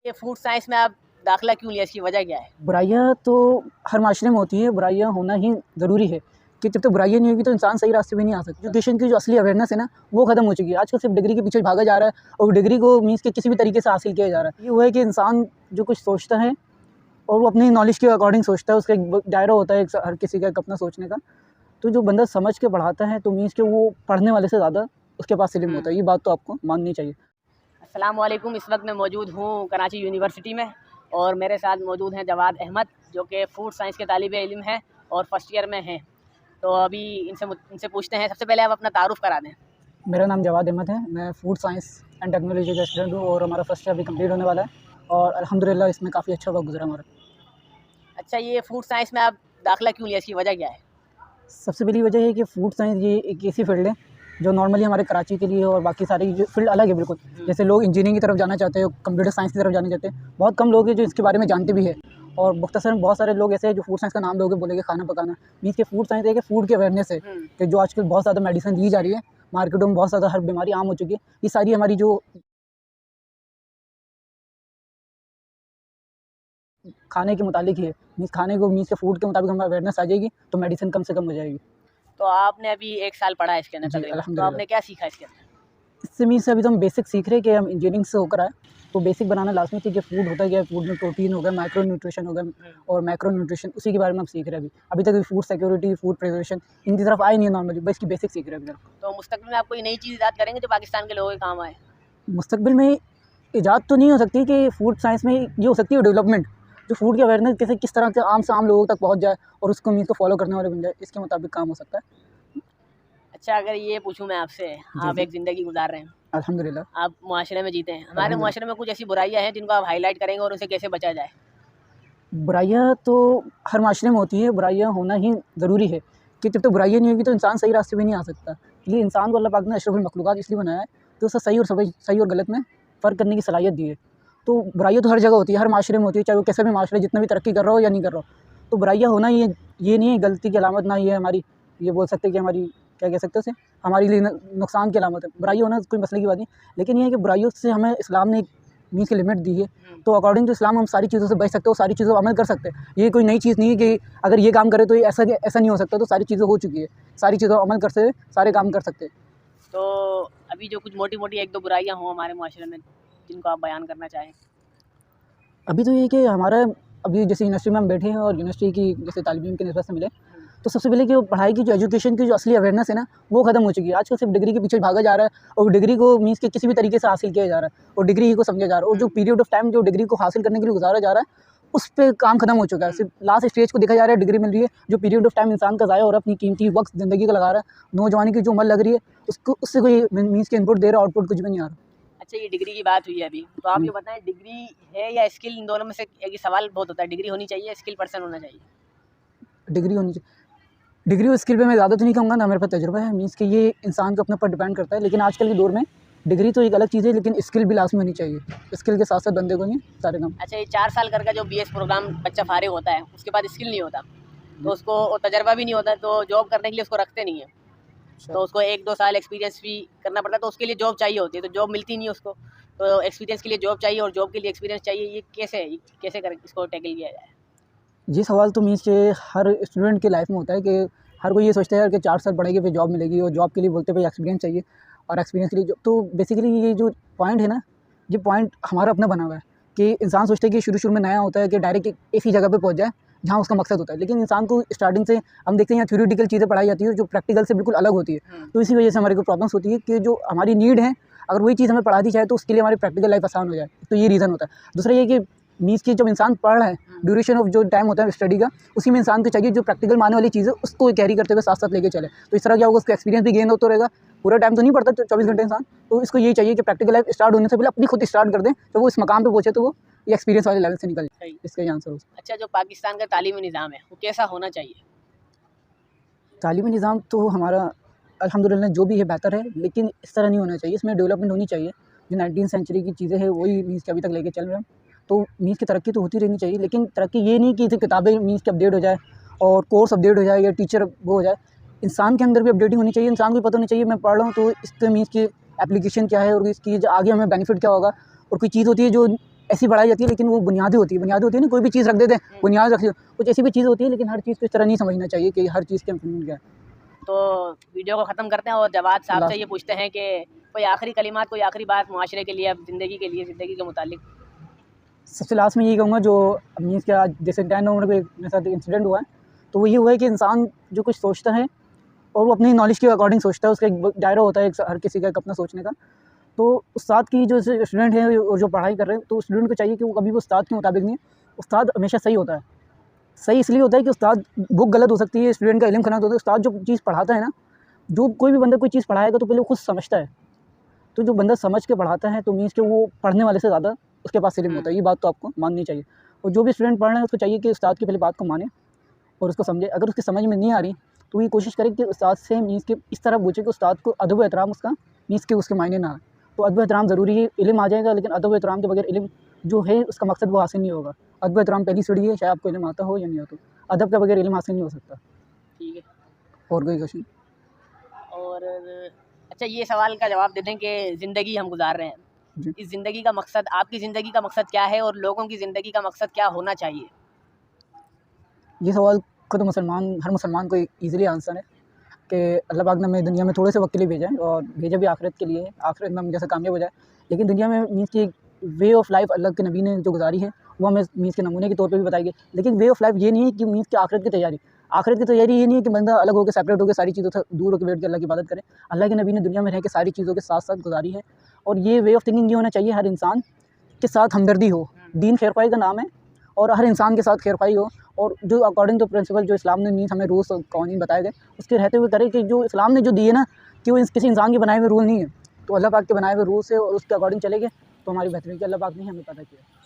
ये food science में आप दाखिला क्यों लिया, इसकी वजह क्या है? बुराइयाँ तो हर माशरे में होती है, बुराइयाँ होना ही ज़रूरी है कि जब तक बुराइयाँ नहीं होगी तो इंसान सही रास्ते पे नहीं आ सकता। एजुकेशन की जो असली अवेयरनेस है ना, वो ख़त्म हो चुकी है। आजकल सिर्फ डिग्री के पीछे भागा जा रहा है और डिग्री को मीन्स के किसी भी तरीके से हासिल किया जा रहा है। ये हुआ है कि इंसान जो कुछ सोचता है और वो अपनी नॉलेज के अकॉर्डिंग सोचता है, उसका एक दायरा होता है हर किसी का एक अपना सोचने का। तो जो बंदा समझ के पढ़ाता है तो मीन्स के वो पढ़ने वाले से ज़्यादा उसके पास इल्म होता है। ये बात तो आपको माननी चाहिए। अस्सलाम वालेकुम। इस वक्त मैं मौजूद हूँ कराची यूनिवर्सिटी में और मेरे साथ मौजूद हैं जवाद अहमद, जो कि फ़ूड साइंस के तालिब इल्म हैं और फर्स्ट ईयर में हैं। तो अभी इनसे पूछते हैं। सबसे पहले आप अपना तारुफ़ करा दें। मेरा नाम जवाद अहमद है। मैं फूड साइंस एंड टेक्नोलॉजी का स्टूडेंट हूँ और हमारा फर्स्ट ईयर अभी कंप्लीट होने वाला है और अल्हम्दुलिल्लाह इसमें काफ़ी अच्छा वक्त गुजरा हमारा। अच्छा, ये फूड साइंस में आप दाखिला क्यों लिया, इसकी वजह क्या है? सबसे पहली वजह है कि फ़ूड साइंस ये एक ऐसी फ़ील्ड है जो नॉर्मली हमारे कराची के लिए और बाकी सारी जो फील्ड अलग है बिल्कुल। जैसे लोग इंजीनियरिंग की तरफ जाना चाहते हैं, कंप्यूटर साइंस की तरफ जाना चाहते हैं, बहुत कम लोग हैं जो इसके बारे में जानते भी है। और मुख्तसरन बहुत सारे लोग ऐसे हैं जो फूड साइंस का नाम लोगे बोलेंगे खाना पकाना। मीन्स के फूड साइंस है कि फूड की अवेयरनेस है कि जो आजकल बहुत ज़्यादा मेडिसिन दी जा रही है मार्केटों में, बहुत ज़्यादा हर बीमारी आम हो चुकी है। ये सारी हमारी जो खाने के मुतालिक ही है। मीन्स खाने को मीन्स के फूड के मुताबिक हमें अवेयरनेस आ जाएगी तो मेडिसिन कम से कम हो जाएगी। तो आपने अभी 1 साल पढ़ा है इसके अंदर जी, तकरीबन, तो अल्हम्दुलिल्लाह। आपने क्या सीखा इसके अंदर? इससे मीन्स से अभी तो हम बेसिक सीख रहे हैं कि हम इंजीनियरिंग से होकर आए, तो बेसिक बनाना लाजमी थी कि फूड होता क्या है, फूड में प्रोटीन हो गया, माइक्रो न्यूट्रिशन हो गया और मैक्रो न्यूट्रिशन, उसी के बारे में हम सीख रहे हैं अभी तक फूड सिक्योरिटी, फूड प्रिजर्वेशन इनकी तरफ आए नहीं है नॉर्मली, बस इसकी बेसिक सीख रहे हैं अभी तक। तो मुस्तकबिल में आप कोई नई चीज़ ईजाद करेंगे जो पाकिस्तान के लोगों के काम आए? मुस्तकबिल में ईजाद तो नहीं हो सकती कि फूड साइंस में ये हो सकती है डेवलपमेंट, जो फूड की अवेयरनेस कैसे किस तरह के आम से आम लोगों तक पहुँच जाए और उसको मीन्स को फॉलो करने वाले बन जाए, इसके मुताबिक काम हो सकता है। अच्छा, अगर ये पूछूँ मैं आपसे, आप जी। एक ज़िंदगी गुजार रहे हैं, अल्हम्दुलिल्लाह। आप मुआशरे में जीते हैं। हमारे अल्हम्दुलिल्लाह। मुआशरे में कुछ ऐसी बुराइयाँ हैं जिनको आप हाईलाइट करेंगे और उनसे कैसे बचा जाए? बुराइयाँ तो हर माशरे में होती है, बुराइयाँ होना ही ज़रूरी है कि जब तक बुराइयाँ नहीं होगी तो इंसान सही रास्ते पे नहीं आ सकता। इसलिए इंसान को अल्लाह पाक ने अशरफुल मखलूक़ात इसलिए बनाया है कि उसे सही और गलत में फ़र्क करने की सलाहियत दी है। तो बुराइयाँ तो हर जगह होती है, हर माशरे में होती है, चाहे वो कैसा भी माशरा जितना भी तरक्की कर रहा हो या नहीं कर रहा हो। तो बुराइयाँ होना ये नहीं है गलती की अलामत, ना ये हमारी, ये बोल सकते हैं कि हमारी, क्या कह सकते हैं उसे, हमारे लिए नुकसान की अलामत है। बुराई होना कोई मसले की बात नहीं, लेकिन ये है कि बुराइयों से हमें इस्लाम ने मीन्स की लिमिट दी है। तो अकॉर्डिंग टू इस्लाम हम सारी चीज़ों से बच सकते हो, सारी चीज़ों पर अमल कर सकते हैं। ये कोई नई चीज़ नहीं है कि अगर ये काम करें तो ये ऐसा नहीं हो सकता, तो सारी चीज़ें हो चुकी है, सारी चीज़ों पर अमल कर सकते, सारे काम कर सकते हैं। तो अभी जो कुछ मोटी-मोटी 1-2 बुराइयाँ हों हमारे मुआशरे में, जिनको आप बयान करना चाहें? अभी तो ये कि हमारा अभी जैसे यूनिवर्सिटी में हम बैठे हैं और यूनिवर्सिटी की जैसे तालिब इल्म की निस्बत से मिले, तो सबसे पहले कि वो पढ़ाई की जो एजुकेशन की जो असली अवेयरनेस है ना, वो ख़त्म हो चुकी है। आजकल सिर्फ डिग्री के पीछे भागा जा रहा है और डिग्री को मीन्स के किसी भी तरीके से हासिल किया जा रहा है और डिग्री ही को समझा जा रहा है और जो पीरियड ऑफ टाइम जो डिग्री को हासिल करने के लिए गुजारा जा रहा है, उस पे काम खत्म हो चुका है। सिर्फ लास्ट स्टेज को देखा जा रहा है, डिग्री मिल रही है, जो पीरियड ऑफ टाइम इंसान का ज़ाया हो रहा है, अपनी कीमती वक्त ज़िंदगी का लगा रहा है, नौजवानी की जो उम्र लग रही है, उसको उससे कोई मीन्स के इनपुट दे रहा है, आउटपुट कुछ भी नहीं आ रहा। अच्छा, ये डिग्री की बात हुई है अभी, तो आप ये बताएँ, डिग्री है या स्किल, इन दोनों में से एक ही सवाल बहुत होता है, डिग्री होनी चाहिए या स्किल पर्सन होना चाहिए? डिग्री होनी चाहिए। डिग्री और स्किल पे मैं ज़्यादा तो नहीं कहूँगा, ना मेरे पास तजुर्बा है, मीन्स कि ये इंसान के अपने ऊपर डिपेंड करता है। लेकिन आजकल के दौर में डिग्री तो एक अलग चीज़ है, लेकिन स्किल भी लाज़मी होनी चाहिए। स्किल के साथ-साथ बंदे को नहीं सारे काम। अच्छा, ये 4 साल कर का जो बीएस प्रोग्राम बच्चा फारिग होता है, उसके बाद स्किल नहीं होता, तो उसको और तजर्बा भी नहीं होता, तो जॉब करने के लिए उसको रखते नहीं हैं। तो उसको 1-2 साल एक्सपीरियंस भी करना पड़ता है, तो उसके लिए जॉब चाहिए होती है, तो जॉब मिलती नहीं है उसको। तो एक्सपीरियंस के लिए जॉब चाहिए और जॉब के लिए एक्सपीरियंस चाहिए, ये कैसे कर इसको टैकल किया जाए? ये सवाल तो मीन्स के हर स्टूडेंट की लाइफ में होता है कि हर कोई ये सोचता है यार कि 4 साल पढ़ेंगे फिर जॉब मिलेगी और जॉब के लिए बोलते हैं भाई एक्सपीरियंस चाहिए और एक्सपीरियंस के लिए तो बेसिकली ये जो पॉइंट है ना, ये पॉइंट हमारा अपना बना हुआ है कि इंसान सोचता है कि शुरू में नया होता है कि डायरेक्ट एक ही जगह पे पहुंच जाए जहाँ उसका मकसद होता है। लेकिन इंसान को स्टार्टिंग से हम देखते हैं यहाँ थ्योरेटिकल चीज़ें पढ़ाई जाती है जो प्रैक्टिकल से बिल्कुल अलग होती है। तो इसी वजह से हमारे को प्रॉब्लम्स होती है कि जो हमारी नीड है, अगर वही चीज़ हमें पढ़ा दी जाए तो उसके लिए हमारी प्रैक्टिकल लाइफ आसान हो जाए। तो ये रीज़न होता है। दूसरा ये कि मीन्स कि जब इंसान पढ़ रहा है, ड्यूरेशन ऑफ जो टाइम होता है स्टडी का, उसी में इंसान को चाहिए जो प्रैक्टिकल मानने वाली चीज़ है उसको कैरी करते हुए साथ साथ लेके चले। तो इस तरह क्या होगा, उसका एक्सपीरियंस भी गेन होता रहेगा। पूरा टाइम तो नहीं पढ़ता 24 घंटे इंसान, तो इसको यही चाहिए कि प्रैक्टिकल लाइफ स्टार्ट होने से पहले अपनी खुद स्टार्ट कर दें, तो वो इस मकाम पे पहुंचे तो वो ये एक्सपीरियंस वाले लेवल से निकल जाए। इसका ये आंसर हो सकता है। अच्छा, जो पाकिस्तान का तालीमी निज़ाम है, वो कैसा होना चाहिए? तालीमी निज़ाम तो हमारा अल्हम्दुलिल्लाह जो भी है बेहतर है, लेकिन इस तरह नहीं होना चाहिए। इसमें डेवलपमेंट होनी चाहिए। जो 19वीं सेंचुरी की चीज़ें हैं वही मीन्स के अभी तक लेके चल रहे हैं। तो मीन्स की तरक्की तो होती रहनी चाहिए, लेकिन तरक्की ये नहीं कि सिर्फ किताबें मीन्स की अपडेट हो जाए और कोर्स अपडेट हो जाए या टीचर वो हो जाए। इंसान के अंदर भी अपडेटिंग होनी चाहिए। इंसान को भी पता होना चाहिए मैं पढ़ रहा हूँ तो इसके मीन्स की एप्लीकेशन क्या है और इसकी जो आगे हमें बेनिफिट क्या होगा। और कोई चीज़ होती है जो ऐसी पढ़ाई जाती है, लेकिन वो बुनियादी होती है ना, कोई भी चीज़ रख देते हैं, बुनियाद रख कुछ ऐसी भी चीज़ होती है, लेकिन हर चीज़ को इस तरह नहीं समझना चाहिए कि हर चीज़ के इम्प्लीमेंट क्या है। तो वीडियो को ख़त्म करते हैं और जवाद साहब अल्लाह। से ये पूछते हैं कि कोई आखिरी कलिमात, कोई आखिरी बात मुआशरे के लिए, अब ज़िंदगी के मुतालिक। सबसे लास्ट में ये कहूँगा, जो मीन्स क्या, जैसे 10 नवंबर को मेरे साथ इंसिडेंट हुआ है, तो वो ये हुआ है कि इंसान जो कुछ सोचता है और वो अपनी नॉलेज के अकॉर्डिंग सोचता है, उसका एक दायरा होता है, एक हर किसी का एक अपना सोचने का। तो उस्ताद की जो स्टूडेंट है और जो पढ़ाई कर रहे हैं, तो स्टूडेंट को चाहिए कि वो कभी भी उस्ताद के मुताबिक नहीं है। उस्ताद हमेशा सही होता है। सही इसलिए होता है कि उस्ताद, बुक गलत हो सकती है, स्टूडेंट का इल्म गलत होता है, उस्ताद जो चीज़ पढ़ाता है ना, जो कोई भी बंदा कोई चीज़ पढ़ाएगा तो पहले वो खुद समझता है। तो जो बंदा समझ के पढ़ाता है, तो मीन्स कि वो पढ़ने वाले से ज़्यादा उसके पास इल्म होता है। ये बात तो आपको माननी चाहिए। और जो भी स्टूडेंट पढ़ रहे हैं, उसको चाहिए कि उस्ताद की पहले बात को माने और उसको समझे। अगर उसकी समझ में नहीं आ रही, तो ये कोशिश करे कि उस्ताद से मीन्स कि इस तरह पूछे कि उस्ताद को अदब व एहतराम उसका मीन्स कि उसके मायने ना आए। तो अदब व एहतराम ज़रूरी है, इल्म आ जाएगा, लेकिन अदब व एहतराम के बगैर इल्म जो है उसका मकसद वो हासिल नहीं होगा। अदब व एहतराम पहली सीढ़ी है, चाहे आपको इल्म आता हो या नहीं आता हो। अदब के बगैर इल्म हासिल नहीं हो सकता। ठीक है। और कोई क्वेश्चन? और अच्छा, ये सवाल का जवाब दे दें कि ज़िंदगी हम गुजार रहे हैं, जी। इस ज़िंदगी का मकसद, आपकी ज़िंदगी का मकसद क्या है और लोगों की ज़िंदगी का मकसद क्या होना चाहिए? ये सवाल को तो हर मुसलमान को ईज़िली आंसर है कि अल्लाह पाक ने हमें दुनिया में थोड़े से वक्त के लिए भेजा है, और भेजा भी आखिरत के लिए है। आखिरत में हम जैसे कामयाब हो जाए, लेकिन दुनिया में मीन्स की वे ऑफ़ लाइफ अल्लाह के नबी ने जो गुजारी है, वो हमें मीन्स के नमूने के तौर पे भी बताई गई। लेकिन वे ऑफ़ लाइफ ये नहीं है कि मीन्स की आखिरत की तैयारी। आखिरत की तैयारी ये नहीं है कि बंदा अलग होकर, सेपरेट होकर सारी चीज़ों से दूर होकर बैठ के अल्लाह की इबादत करे। अल्लाह के नबी ने दुनिया में रह के सारी चीज़ों के साथ-साथ गुजारी है। और ये वे ऑफ़ थिंकिंग ये होना चाहिए, हर इंसान के साथ हमदर्दी हो। दीन खैरख़्वाही का नाम है, और हर इंसान के साथ खैरख़्वाही हो, और जो अकॉर्डिंग टू प्रिंसिपल जो इस्लाम ने मीन्स हमें रूल्स और कानून बताए गए, उसके रहते हुए करे कि जो इस्लाम ने जो दिए ना, कि वो किसी इंसान के बनाए हुए रूल नहीं है, तो अल्लाह पाक के बनाए हुए रूल्स है और उसके अकॉर्डिंग चलेंगे तो हमारी बेहतरी की अल्लाह पाक ने हमें पैदा किया।